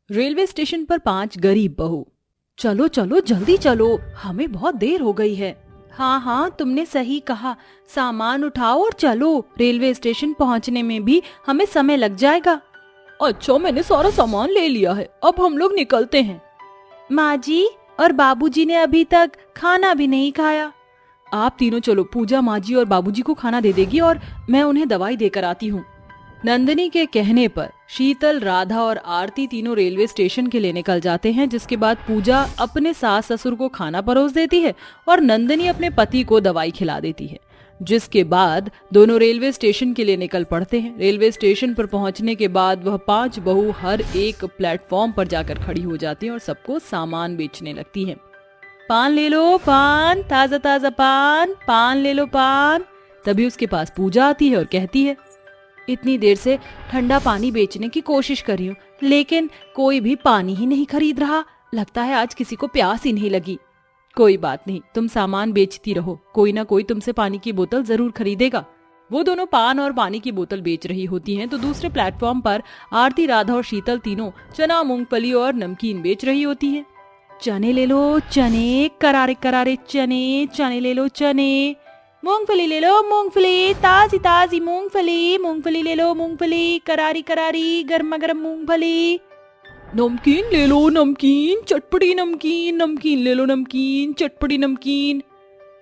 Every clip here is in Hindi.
रेलवे स्टेशन पर 5 गरीब बहू। चलो चलो जल्दी चलो, हमें बहुत देर हो गई है। हाँ हाँ तुमने सही कहा, सामान उठाओ और चलो, रेलवे स्टेशन पहुँचने में भी हमें समय लग जाएगा। अच्छा मैंने सारा सामान ले लिया है, अब हम लोग निकलते हैं। माँ जी और बाबूजी ने अभी तक खाना भी नहीं खाया। आप तीनों चलो, पूजा माँ जी और बाबूजी को खाना दे देगी और मैं उन्हें दवाई देकर आती हूँ। नंदिनी के कहने पर शीतल, राधा और आरती तीनों रेलवे स्टेशन के लिए निकल जाते हैं, जिसके बाद पूजा अपने सास ससुर को खाना परोस देती है और नंदिनी अपने पति को दवाई खिला देती है। जिसके बाद दोनों रेलवे स्टेशन के लिए निकल पड़ते हैं। रेलवे स्टेशन पर पहुंचने के बाद वह 5 बहू हर एक प्लेटफॉर्म पर जाकर खड़ी हो जाती हैं और सबको सामान बेचने लगती हैं। पान ले लो, पान, ताजा ताजा पान, पान ले लो पान। तभी उसके पास पूजा आती है और कहती है, इतनी देर से ठंडा पानी बेचने की कोशिश कर रही हूँ, लेकिन कोई भी पानी ही नहीं खरीद रहा। लगता है आज किसी को प्यास ही नहीं लगी। कोई बात नहीं, तुम सामान बेचती रहो, कोई ना कोई तुमसे पानी की बोतल जरूर खरीदेगा। वो दोनों पान और पानी की बोतल बेच रही होती हैं तो दूसरे प्लेटफॉर्म पर आरती, राधा और शीतल तीनों चना, मूंगफली और नमकीन बेच रही होती हैं। चने ले लो चने, करारे करारे चने, चने ले लो चने। मूंगफली ले लो मूंगफली, ताजी ताजी मूंगफली, मूंगफली ले लो मूंगफली, करारी करारी गर्मा गर्म मूंगफली। नमकीन ले लो नमकीन, चटपटी नमकीन, नमकीन ले लो नमकीन, चटपटी नमकीन।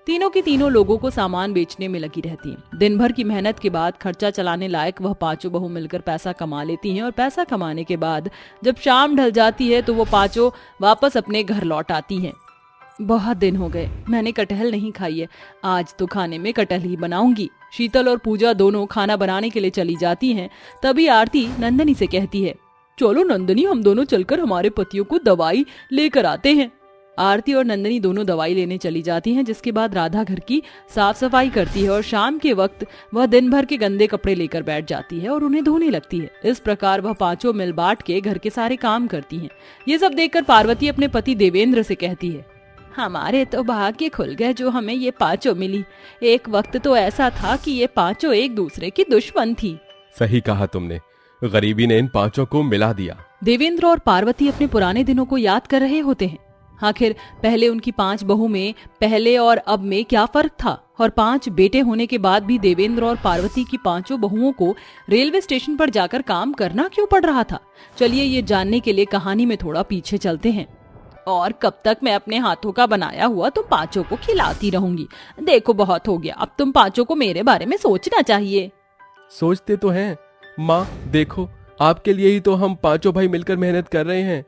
तीनों की तीनों लोगों को सामान बेचने में लगी रहती हैं। दिन भर की मेहनत के बाद खर्चा चलाने लायक वह 5 बहू मिलकर पैसा कमा लेती हैं और पैसा कमाने के बाद जब शाम ढल जाती है तो वो 5 वापस अपने घर लौट आती हैं। बहुत दिन हो गए मैंने कटहल नहीं खाई है, आज तो खाने में कटहल ही बनाऊंगी। शीतल और पूजा दोनों खाना बनाने के लिए चली जाती हैं। तभी आरती नंदिनी से कहती है, चलो नंदिनी, हम दोनों चलकर हमारे पतियों को दवाई लेकर आते हैं। आरती और नंदिनी दोनों दवाई लेने चली जाती हैं, जिसके बाद राधा घर की साफ सफाई करती है और शाम के वक्त वह दिन भर के गंदे कपड़े लेकर बैठ जाती है और उन्हें धोने लगती है। इस प्रकार वह 5 मिल बांट के घर के सारे काम करती हैं। ये सब देखकर पार्वती अपने पति देवेंद्र से कहती है, हमारे तो भाग्य खुल गए जो हमें ये 5 मिली। एक वक्त तो ऐसा था कि ये 5 एक दूसरे की दुश्मन थी। सही कहा तुमने, गरीबी ने इन 5 को मिला दिया। देवेंद्र और पार्वती अपने पुराने दिनों को याद कर रहे होते हैं। आखिर पहले उनकी 5 बहू में पहले और अब में क्या फर्क था, और 5 बेटे होने के बाद भी देवेंद्र और पार्वती की 5 बहुओं को रेलवे स्टेशन पर जाकर काम करना क्यों पड़ रहा था। चलिए ये जानने के लिए कहानी में थोड़ा पीछे चलते हैं। और कब तक मैं अपने हाथों का बनाया हुआ तुम 5 को खिलाती रहूंगी। देखो बहुत हो गया, अब तुम 5 को मेरे बारे में सोचना चाहिए। सोचते तो हैं माँ, देखो आपके लिए ही तो हम 5 भाई मिलकर मेहनत कर रहे हैं।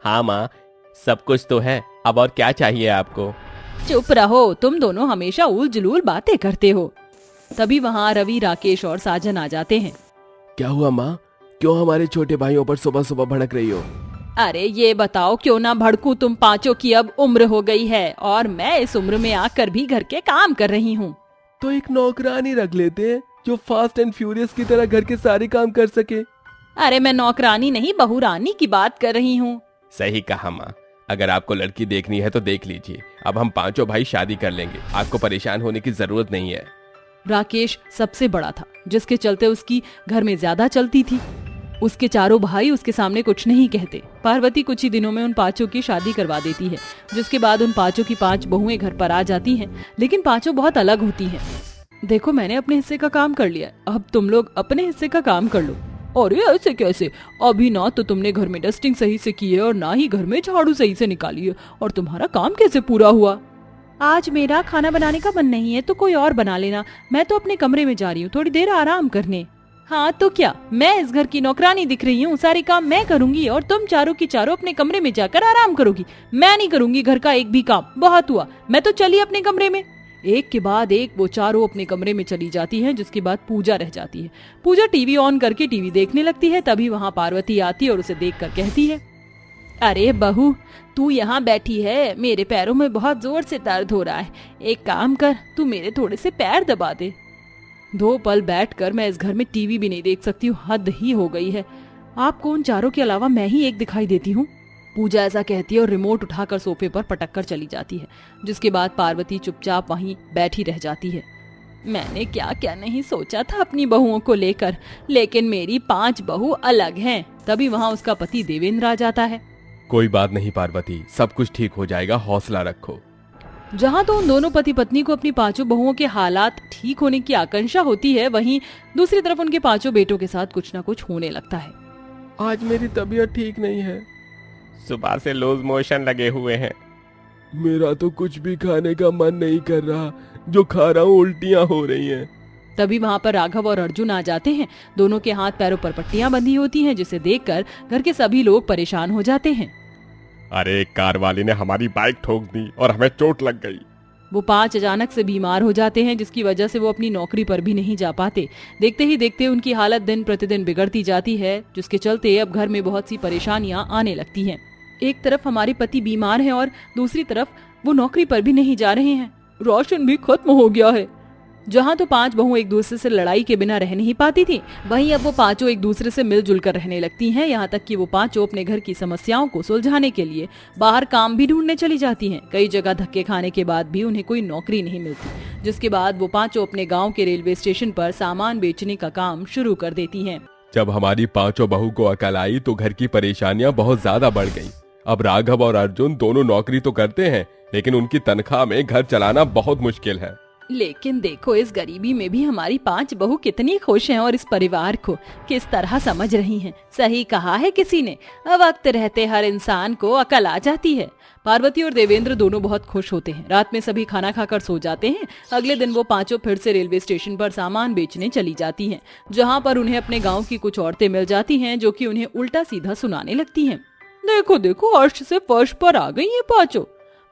हाँ माँ, सब कुछ तो है, अब और क्या चाहिए आपको। चुप रहो, तुम दोनों हमेशा उल जुलूल बातें करते हो। तभी वहाँ रवि, राकेश और साजन आ जाते हैं। क्या हुआ माँ, क्यों हमारे छोटे भाइयों पर सुबह सुबह भड़क रही हो। अरे ये बताओ, क्यों ना भड़कूं, तुम 5 की अब उम्र हो गई है और मैं इस उम्र में आकर भी घर के काम कर रही हूँ। तो एक नौकरानी रख लेते हैं जो फास्ट एंड फ्यूरियस की तरह घर के सारे काम कर सके। अरे मैं नौकरानी नहीं, बहुरानी की बात कर रही हूँ। सही कहा माँ, अगर आपको लड़की देखनी है तो देख लीजिए, अब हम 5 भाई शादी कर लेंगे, आपको परेशान होने की जरूरत नहीं है। राकेश सबसे बड़ा था, जिसके चलते उसकी घर में ज्यादा चलती थी। उसके 4 भाई उसके सामने कुछ नहीं कहते। पार्वती कुछ ही दिनों में उन 5 की शादी करवा देती है, जिसके बाद उन 5 की 5 बहुएं घर पर आ जाती हैं, लेकिन 5 बहुत अलग होती हैं। देखो मैंने अपने हिस्से का काम कर लिया, अब तुम लोग अपने हिस्से का काम कर लो। अरे ऐसे कैसे, अभी ना तो तुमने घर में डस्टिंग सही से की है और ना ही घर में झाड़ू सही से निकाली है, और तुम्हारा काम कैसे पूरा हुआ। आज मेरा खाना बनाने का मन नहीं है तो कोई और बना लेना, मैं तो अपने कमरे में जा रही हूँ थोड़ी देर आराम करने। हाँ तो क्या, मैं इस घर की नौकरानी दिख रही हूँ, सारे काम मैं करूंगी और तुम 4 की 4 अपने कमरे में जाकर आराम करोगी। मैं नहीं करूंगी घर का एक भी काम, बहुत हुआ, मैं तो चली अपने कमरे में। एक के बाद एक वो 4 अपने कमरे में चली जाती हैं, जिसके बाद पूजा रह जाती है। पूजा टीवी ऑन करके टीवी देखने लगती है। तभी वहाँ पार्वती आती है और उसे देख कर कहती है, अरे बहू तू यहाँ बैठी है, मेरे पैरों में बहुत जोर से दर्द हो रहा है, एक काम कर, तू मेरे थोड़े से पैर दबा दे। 2 पल बैठकर मैं इस घर में टीवी भी नहीं देख सकती हूँ, हद ही हो गई है। आपको उन 4 के अलावा मैं ही एक दिखाई देती हूँ। पूजा ऐसा कहती है और रिमोट उठाकर सोफे पर पटक कर चली जाती है, जिसके बाद पार्वती चुपचाप वहीं बैठी रह जाती है। मैंने क्या क्या नहीं सोचा था अपनी बहुओं को लेकर, लेकिन मेरी 5 बहू अलग हैं। तभी वहाँ उसका पति देवेंद्र आ जाता है। कोई बात नहीं पार्वती, सब कुछ ठीक हो जाएगा, हौसला रखो। जहाँ तो उन दोनों पति पत्नी को अपनी 5 बहुओं के हालात ठीक होने की आकांक्षा होती है, वहीं दूसरी तरफ उनके 5 बेटों के साथ कुछ न कुछ होने लगता है। आज मेरी तबीयत ठीक नहीं है, सुबह से लूज मोशन लगे हुए हैं। मेरा तो कुछ भी खाने का मन नहीं कर रहा, जो खा रहा हूँ उल्टियाँ हो रही हैं। तभी वहाँ पर राघव और अर्जुन आ जाते हैं। दोनों के हाथ पैरों पर पट्टियां बंधी होती हैं, जिसे देखकर घर के सभी लोग परेशान हो जाते हैं। अरे कार वाले ने हमारी बाइक ठोक दी और हमें चोट लग गई। वो 5 अचानक से बीमार हो जाते हैं, जिसकी वजह से वो अपनी नौकरी पर भी नहीं जा पाते। देखते ही देखते उनकी हालत दिन प्रतिदिन बिगड़ती जाती है, जिसके चलते अब घर में बहुत सी परेशानियां आने लगती हैं। एक तरफ हमारे पति बीमार हैं और दूसरी तरफ वो नौकरी पर भी नहीं जा रहे हैं। राशन भी खत्म हो गया है। जहाँ तो 5 बहू एक दूसरे से लड़ाई के बिना रह नहीं पाती थी, वहीं अब वो 5 एक दूसरे से मिलजुल कर रहने लगती हैं। यहाँ तक कि वो 5 अपने घर की समस्याओं को सुलझाने के लिए बाहर काम भी ढूंढने चली जाती हैं। कई जगह धक्के खाने के बाद भी उन्हें कोई नौकरी नहीं मिलती, जिसके बाद वो 5 अपने गाँव के रेलवे स्टेशन पर सामान बेचने का काम शुरू कर देती है। जब हमारी 5 बहू को अकल आई तो घर की परेशानियां बहुत ज्यादा बढ़ गईं। अब राघव और अर्जुन दोनों नौकरी तो करते हैं, लेकिन उनकी तनख्वाह में घर चलाना बहुत मुश्किल है। लेकिन देखो, इस गरीबी में भी हमारी 5 बहू कितनी खुश हैं और इस परिवार को किस तरह समझ रही हैं। सही कहा है किसी ने, वक्त रहते हर इंसान को अकल आ जाती है। पार्वती और देवेंद्र दोनों बहुत खुश होते हैं। रात में सभी खाना खाकर सो जाते हैं। अगले दिन वो 5 फिर से रेलवे स्टेशन पर सामान बेचने चली जाती हैं, जहाँ पर उन्हें अपने गाँव की कुछ औरतें मिल जाती हैं, जो कि उन्हें उल्टा सीधा सुनाने लगती हैं। देखो देखो, अर्श से फर्श पर आ गई ये 5।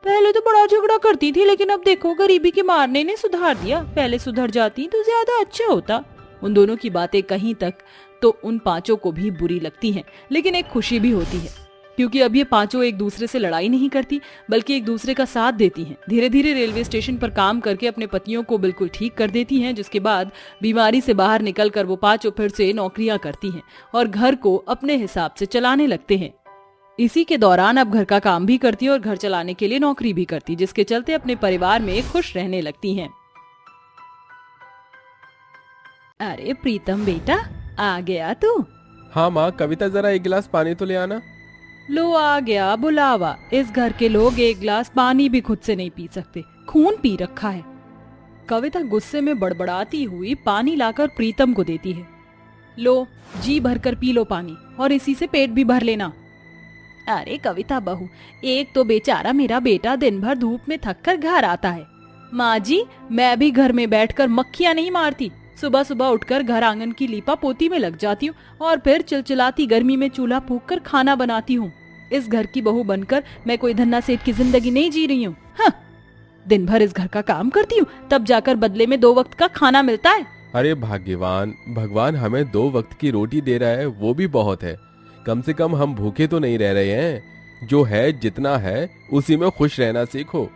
पहले तो बड़ा झगड़ा करती थी, लेकिन अब देखो गरीबी के मारने ने सुधार दिया। पहले सुधर जाती तो ज्यादा अच्छा होता। उन दोनों की बातें कहीं तक तो उन 5 को भी बुरी लगती हैं, लेकिन एक खुशी भी होती है, क्योंकि अब ये 5 एक दूसरे से लड़ाई नहीं करती, बल्कि एक दूसरे का साथ देती हैं। धीरे धीरे रेलवे स्टेशन पर काम करके अपने पतियों को बिल्कुल ठीक कर देती हैं, जिसके बाद बीमारी से बाहर निकलकर वो 5 फिर से नौकरियां करती हैं और घर को अपने हिसाब से चलाने लगते हैं। इसी के दौरान अब घर का काम भी करती और घर चलाने के लिए नौकरी भी करती, जिसके चलते अपने परिवार में खुश रहने लगती हैं। अरे प्रीतम बेटा, आ गया तू? हाँ माँ, कविता जरा एक गिलास पानी तो ले आना। लो आ गया बुलावा। इस घर के लोग एक गिलास पानी भी खुद से नहीं पी सकते, खून पी रखा है। कविता गुस्से में बड़बड़ाती हुई पानी लाकर प्रीतम को देती है। लो, जी भरकर पी लो पानी, और इसी से पेट भी भर लेना। अरे कविता बहू, एक तो बेचारा मेरा बेटा दिन भर धूप में थक कर घर आता है। माँ जी, मैं भी घर में बैठकर मक्खियाँ नहीं मारती। सुबह सुबह उठकर घर आंगन की लीपा पोती में लग जाती हूँ और फिर चिलचिलाती गर्मी में चूल्हा फूंक कर खाना बनाती हूँ। इस घर की बहू बनकर मैं कोई धन्ना सेठ की जिंदगी नहीं जी रही हूँ। हाँ, दिन भर इस घर का काम करती हूँ, तब जाकर बदले में 2 वक्त का खाना मिलता है। अरे भाग्यवान, भगवान हमें 2 वक्त की रोटी दे रहा है, वो भी बहुत है। कम से कम हम भूखे तो नहीं रह रहे हैं। जो है जितना है उसी में खुश रहना सीखो।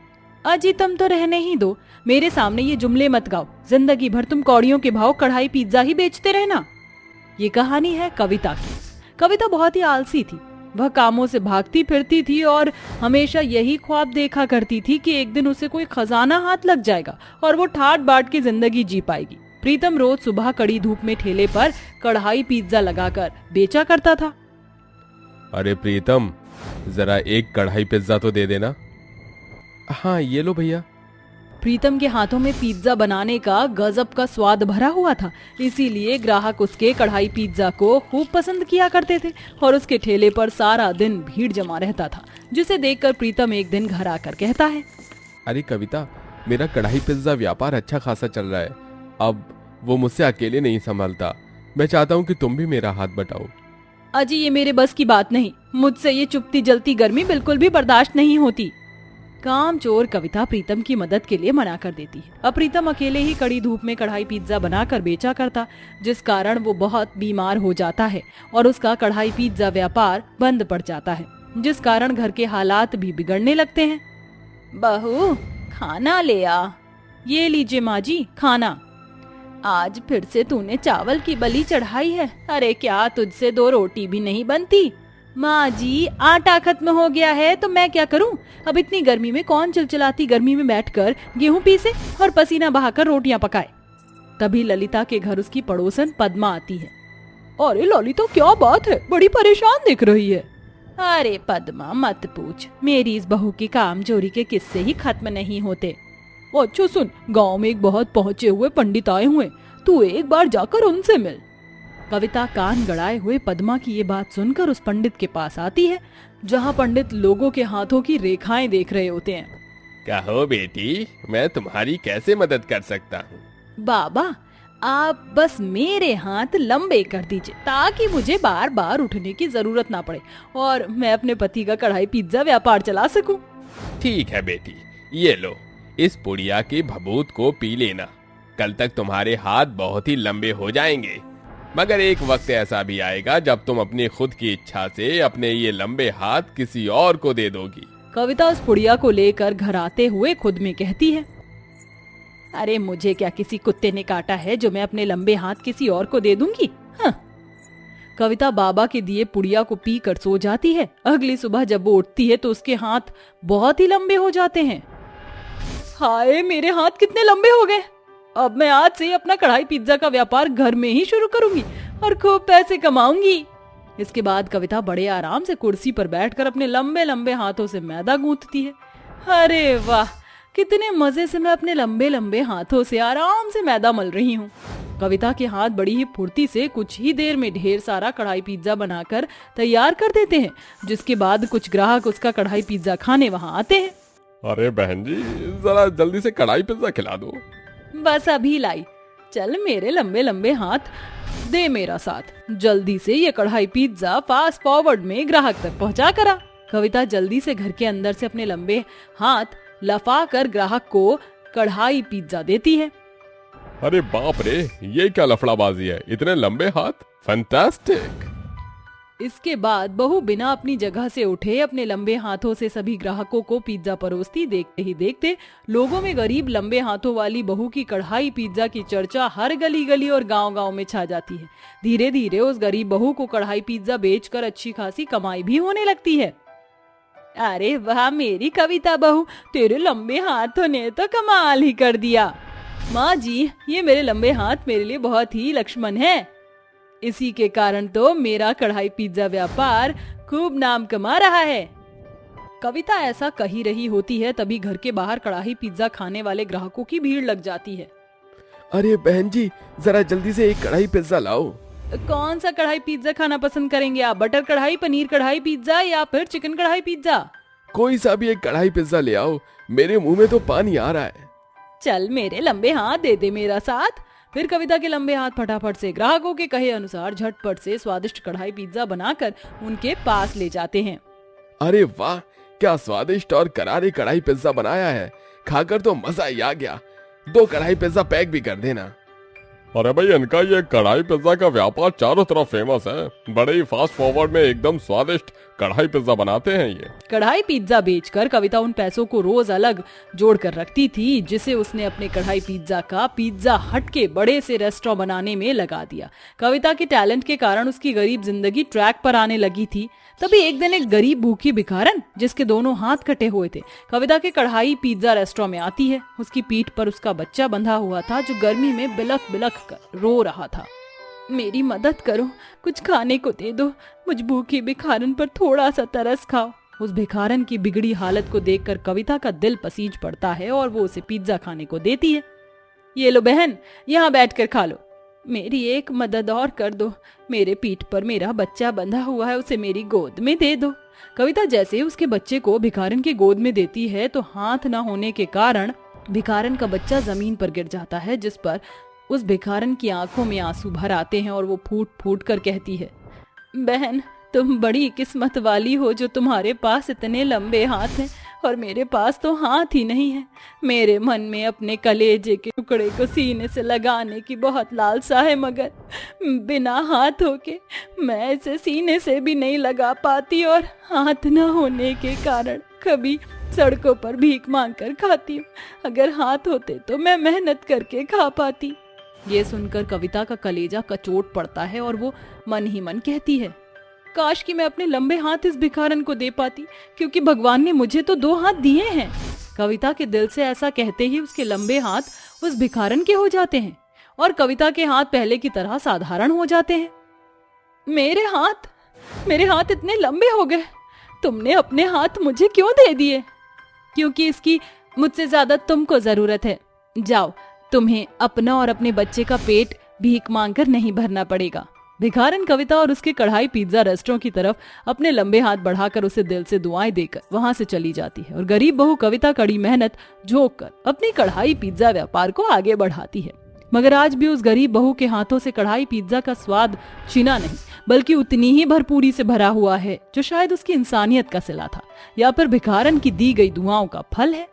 अजी तुम तो रहने ही दो, मेरे सामने ये जुमले मत गाओ। जिंदगी भर तुम कौड़ियों के भाव कढ़ाई पिज्जा ही बेचते रहना। ये कहानी है कविता की। कविता बहुत ही आलसी थी। वह कामों से भागती फिरती थी और हमेशा यही ख्वाब देखा करती थी कि एक दिन उसे कोई खजाना हाथ लग जाएगा और वो ठाट बाट की जिंदगी जी पाएगी। प्रीतम रोज सुबह कड़ी धूप में ठेले पर कढ़ाई पिज्जा लगाकर बेचा करता था। अरे प्रीतम, जरा एक कढ़ाई पिज्जा तो दे देना। हाँ ये लो भैया। प्रीतम के हाथों में पिज्जा बनाने का गजब का स्वाद भरा हुआ था, इसीलिए ग्राहक उसके कढ़ाई पिज्जा को खूब पसंद किया करते थे और उसके ठेले पर सारा दिन भीड़ जमा रहता था, जिसे देखकर प्रीतम एक दिन घर आकर कहता है, अरे कविता, मेरा कढ़ाई पिज्जा व्यापार अच्छा खासा चल रहा है। अब वो मुझसे अकेले नहीं संभालता। मैं चाहता हूँ कि तुम भी मेरा हाथ बटाओ। अजी ये मेरे बस की बात नहीं। मुझसे ये चुपती जलती गर्मी बिल्कुल भी बर्दाश्त नहीं होती। कामचोर कविता प्रीतम की मदद के लिए मना कर देती है। अब प्रीतम अकेले ही कड़ी धूप में कढ़ाई पिज्जा बनाकर बेचा करता, जिस कारण वो बहुत बीमार हो जाता है और उसका कढ़ाई पिज्जा व्यापार बंद पड़ जाता है, जिस कारण घर के हालात भी बिगड़ने लगते हैं। बहू खाना ले आ। ये लीजिए माँ जी खाना। आज फिर से तूने चावल की बलि चढ़ाई है। अरे क्या तुझसे 2 रोटी भी नहीं बनती? माँ जी आटा खत्म हो गया है तो मैं क्या करूँ? अब इतनी गर्मी में कौन चिलचिलाती गर्मी में बैठकर गेहूं पीसे और पसीना बहाकर रोटियां पकाए। तभी ललिता के घर उसकी पड़ोसन पद्मा आती है। अरे ललिता क्या बात है, बड़ी परेशान दिख रही है। अरे पद्मा मत पूछ, मेरी इस बहू की कामचोरी के किस्से ही खत्म नहीं होते। अच्छा सुन, गांव में एक बहुत पहुंचे हुए पंडित आए हुए, तू एक बार जाकर उनसे मिल। कविता कान गड़ाए हुए पद्मा की ये बात सुनकर उस पंडित के पास आती है, जहाँ पंडित लोगों के हाथों की रेखाएं देख रहे होते हैं। कहो बेटी, मैं तुम्हारी कैसे मदद कर सकता हूँ? बाबा आप बस मेरे हाथ लंबे कर दीजिए ताकि मुझे बार बार उठने की जरूरत ना पड़े और मैं अपने पति का कढ़ाई पिज्जा व्यापार चला सकूं। ठीक है बेटी, ये लो, इस पुड़िया के भभूत को पी लेना। कल तक तुम्हारे हाथ बहुत ही लंबे हो जाएंगे, मगर एक वक्त ऐसा भी आएगा जब तुम अपनी खुद की इच्छा से अपने ये लंबे हाथ किसी और को दे दोगी। कविता उस पुड़िया को लेकर घर आते हुए खुद में कहती है, अरे मुझे क्या किसी कुत्ते ने काटा है जो मैं अपने लंबे हाथ किसी और को दे दूंगी। हाँ। कविता बाबा के दिए पुड़िया को पी कर सो जाती है। अगली सुबह जब वो उठती है तो उसके हाथ बहुत ही लंबे हो जाते हैं। हाय मेरे हाथ कितने लंबे हो गए, अब मैं आज से अपना कढ़ाई पिज्जा का व्यापार घर में ही शुरू करूंगी और खूब पैसे कमाऊंगी। इसके बाद कविता बड़े आराम से कुर्सी पर बैठकर अपने लंबे लंबे हाथों से मैदा गूंथती है। अरे वाह, कितने मजे से मैं अपने लंबे लंबे हाथों से आराम से मैदा मल रही हूँ। कविता के हाथ बड़ी ही फुर्ती से कुछ ही देर में ढेर सारा कढ़ाई पिज्जा बनाकर तैयार कर देते हैं, जिसके बाद कुछ ग्राहक उसका कढ़ाई पिज्जा खाने वहाँ आते हैं। अरे बहन जी, जरा जल्दी से कढ़ाई पिज्जा खिला दो। बस अभी लाई, चल मेरे लंबे लंबे हाथ, दे मेरा साथ, जल्दी से ये कढ़ाई पिज्जा फास्ट फॉरवर्ड में ग्राहक तक पहुँचा करा। कविता जल्दी से घर के अंदर से अपने लंबे हाथ लफा कर ग्राहक को कढ़ाई पिज्जा देती है। अरे बाप रे, ये क्या लफड़ाबाजी है, इतने लंबे हाथ, फैंटास्टिक। इसके बाद बहू बिना अपनी जगह से उठे अपने लंबे हाथों से सभी ग्राहकों को पिज्जा परोसती। देखते ही देखते लोगों में गरीब लंबे हाथों वाली बहू की कढ़ाई पिज्जा की चर्चा हर गली गली और गांव-गांव में छा जाती है। धीरे धीरे उस गरीब बहू को कढ़ाई पिज्जा बेचकर अच्छी खासी कमाई भी होने लगती है। अरे वाह मेरी कविता बहू, तेरे लंबे हाथों ने तो कमाल ही कर दिया। माँ जी, ये मेरे लंबे हाथ मेरे लिए बहुत ही लक्ष्मण है, इसी के कारण तो मेरा कढ़ाई पिज्जा व्यापार खूब नाम कमा रहा है। कविता ऐसा कही रही होती है, तभी घर के बाहर कढ़ाई पिज्जा खाने वाले ग्राहकों की भीड़ लग जाती है। अरे बहन जी, जरा जल्दी से एक कढ़ाई पिज्जा लाओ। कौन सा कढ़ाई पिज्जा खाना पसंद करेंगे आप, बटर कढ़ाई, पनीर कढ़ाई पिज्जा या फिर चिकन कढ़ाई पिज्जा? कोई सा भी एक कढ़ाई पिज्जा ले आओ, मेरे मुंह में तो पानी आ रहा है। चल मेरे लंबे हाथ दे दे मेरा साथ। फिर कविता के लंबे हाथ फटाफट से ग्राहकों के कहे अनुसार झटपट से स्वादिष्ट कढ़ाई पिज्जा बनाकर उनके पास ले जाते हैं। अरे वाह, क्या स्वादिष्ट और करारे कढ़ाई पिज्जा बनाया है, खाकर तो मजा ही आ गया। 2 कढ़ाई पिज्जा पैक भी कर देना। अरे भाई, इनका ये कढ़ाई पिज्जा का व्यापार चारों तरफ फेमस है, बड़े ही फास्ट फॉरवर्ड में एकदम स्वादिष्ट कढ़ाई पिज्जा बनाते हैं ये। कढ़ाई पिज्जा बेचकर कविता उन पैसों को रोज अलग जोड़ कर रखती थी, जिसे उसने अपने कढ़ाई पिज्जा का पिज्जा हट के बड़े से रेस्टोरेंट बनाने में लगा दिया। कविता के टैलेंट के कारण उसकी गरीब जिंदगी ट्रैक पर आने लगी थी। तभी एक दिन एक गरीब भूखी भिखारन, जिसके दोनों हाथ कटे हुए थे, कविता के कढ़ाई पिज्जा रेस्टोरेंट में आती है। उसकी पीठ पर उसका बच्चा बंधा हुआ था, जो गर्मी में बिलख बिलख कर रो रहा था। मेरी मदद करो, कुछ खाने को दे दो, मुझ भूखी भिखारन पर थोड़ा सा तरस खाओ। उस भिखारन की बिगड़ी हालत को देखकर कविता का दिल पसीज पड़ता है और वो उसे पिज्जा खाने को देती है। ये लो बहन, यहाँ बैठकर खा लो। मेरी एक मदद और कर दो, मेरे पीठ पर मेरा बच्चा बंधा हुआ है, उसे मेरी गोद में दे दो। कविता जैसे उसके बच्चे को भिखारन की गोद में देती है तो हाथ न होने के कारण भिखारन का बच्चा जमीन पर गिर जाता है, जिस पर उस भिखारन की आंखों में आंसू भर आते हैं और वो फूट फूट कर कहती है, बहन तुम बड़ी किस्मत वाली हो जो तुम्हारे पास इतने लंबे हाथ हैं और मेरे पास तो हाथ ही नहीं है। मेरे मन में अपने कलेजे के टुकड़े को सीने से लगाने की बहुत लालसा है, मगर बिना हाथों के मैं इसे सीने से भी नहीं लगा पाती और हाथ न होने के कारण कभी सड़कों पर भीख मांग कर खाती हूँ। अगर हाथ होते तो मैं मेहनत करके खा पाती। ये सुनकर कविता का कलेजा कचोट पड़ता है और वो मन ही मन कहती है, काश कि मैं अपने लंबे हाथ इस भिखारन को दे पाती, क्योंकि भगवान ने मुझे तो 2 हाथ दिए हैं। कविता के दिल से ऐसा कहते ही उसके लंबे हाथ उस भिखारन के हो जाते हैं और कविता के हाथ पहले की तरह साधारण हो जाते हैं। मेरे हाथ इतने लंबे हो गए। तुमने अपने हाथ मुझे क्यों दे दिए? क्योंकि इसकी मुझसे ज्यादा तुमको जरूरत है। जाओ, तुम्हें अपना और अपने बच्चे का पेट भीख मांगकर नहीं भरना पड़ेगा। भिखारन कविता और उसके कढ़ाई पिज्जा रेस्टोरेंट की तरफ अपने लंबे हाथ बढ़ाकर उसे दिल से दुआएं देकर वहां से चली जाती है और गरीब बहू कविता कड़ी मेहनत झोंक कर अपनी कढ़ाई पिज्जा व्यापार को आगे बढ़ाती है। मगर आज भी उस गरीब बहू के हाथों से कढ़ाई पिज्जा का स्वाद छिना नहीं, बल्कि उतनी ही भरपूरी से भरा हुआ है जो शायद उसकी इंसानियत का सिला था या फिर भिखारन की दी गई दुआओं का फल है।